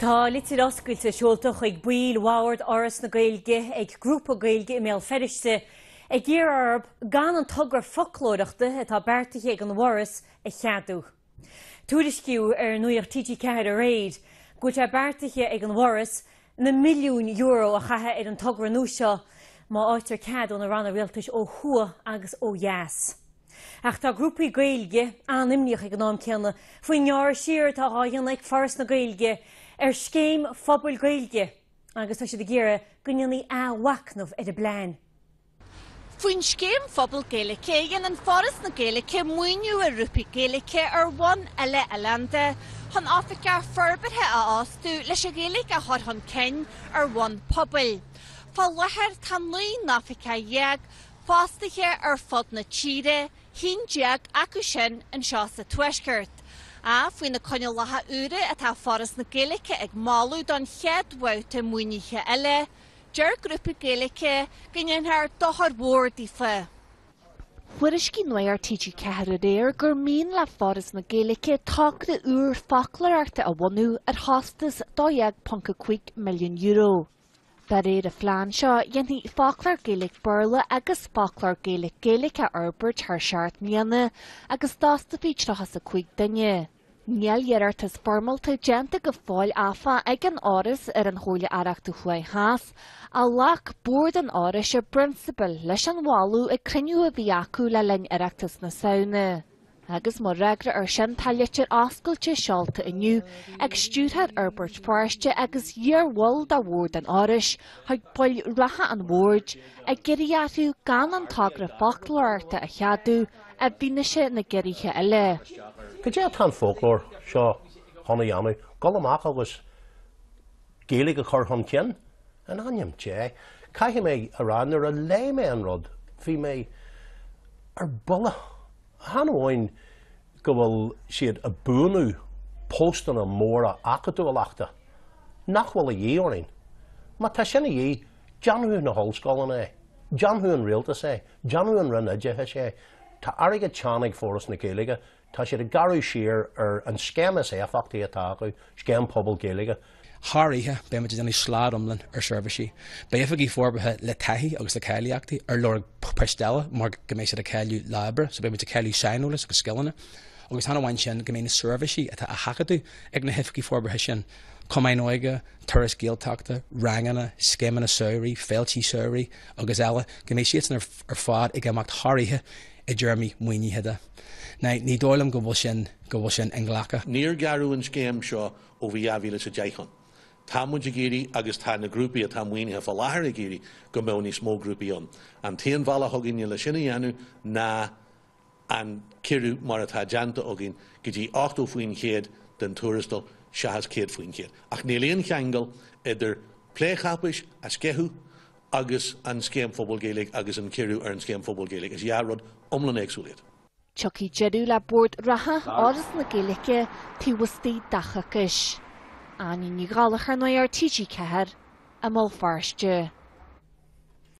Tá Litir Oscailte seolta chuig buil Ward Fhoras na Gaeilge ag grúpa Gaeilge I méal feriste ag gur arb gan an tugra folklóireachta atá beartaithe ag an Fhoras a cheadú. Tuairisciú Nuacht TG4 a réid, go te beartaithe ag an Fhoras na milliún euro a chathe ar an tugra núseo má áitir ceadú na ranna rialtais ó thua agus ó dheas. Ach tá grúpaí Gaeilge animníoch ag an nám ceanna faoin near siar tá áitheann ag Fhoras na Gaeilge scéim phobal Gaeilge agus tá siad ggéire gunneannaí áhacnamh ar a bláin. Faoin scéim phobal Gaeilge an Fhoras na Gaeilge muoinú a rúpaí Gaeilge ar bhain eile eilande chun áfaice forbartha a ástú leis a Gaeilge a thorthan cinn ar bhain pobal. Fá lethir tá naoin áfaice dheag fástathe ar fod na tíre, hín deag acu sin an seo sa tuaisceart. A faoin na coinne latha úra atá Fhoras na Gaeilge ag máú don cheadhhaute muoinithe eile, deir grúpa Gaeilge gannnear dochar mhór fa. Fuairiscí Nuacht TG4 réir gur mín le Fhoras na Gaeilge tágtha úr folklóireachta a bhainú ar thostas 2.5 milliún euro. Dar réir a phlean seo dhéanaí folklór Gaeilge Burla agus folklór Gaeilge Arbor tar seart mianna agus dástapí trachas a chuig duine. Níl dhearartas formalta genta go fáil áfa ag an áras ar an chóla airachta chuaigh háas, a lach bord an áras a principal leis an bháú ag criniú a bhí acu le linn airachtas na saona. Agus mar regra ar sin taillitir oscailte seolta inniu ag stúthar Arbort Fhoraiste agus dhearmhil dá bhord an áras, chuig poil ratha an bhord ag geiríatú gan an tagra folklóireachta a cheadú a bhíneise na geirithe eile. Go dé tan folklór seo chuna dhéanú, go amach agus Gaeilge a chur chun cinn an aim té. Caithfidh mé a ran ar a lé mé an rud, bhí mé ar bulla. Hanamhain go bhfuil siad a búnú póstan a móra acadú a leachta. Nach bhfuil a dhéorainn. Má tá sin a dhé deanú na hallscoileanna é, deanú an rialtas é, deanú an rinneidethe sé. Tá airige teannaigh Fhoras na Gaeilge, tá siad a garú siar ar an scéim is éfachtaí atá acu, scéim pobal Gaeilge. Háiríthe be me denna sládomlan ar serviceí. Béfagí forbathe le taithí agus le céiliachtaí ar lor peistela mar go méid a céiliú labre, so be me céiliú seinolalas agus skillana. Agus hanna bhain sin go méid na serviceí atá a hacadú ag na hifagí forbathe sin. Comainóige, turas géalteachta, rangana, scéimena saoirí, féiltí saoirí agus eile go méid siad ar fád ag amacht háiríthe I Jeremy muoinithe. Now, ní dólam go bhfuil sin an ghlacha. Níor garú an scéim seo ó bhí a sa deichan. Tá muid a géirí agus tá na grúpaí a tá muoinithe fá láthair a géirí go mbeadh ní smó grúpaí an. An taon bhalla thugainn le sinna dhéanú ná an cirú mar atá deanta agin go dtí 8 faoin chéad den túrastal 6 céad faoin chéad. Ach níléon cheangal idir pléchapais a scethú agus an scéim phobal Gaeilge agus an cirú ar an scéim phobal Gaeilge. Is dhearrod omlan éagsúlaid. Chuig jeadú le bord ratha Fhoras na Gaeilge tíhuastaí dachachas. Aní ní gáalach ar Nuacht TG4 a mol Fhoraiste.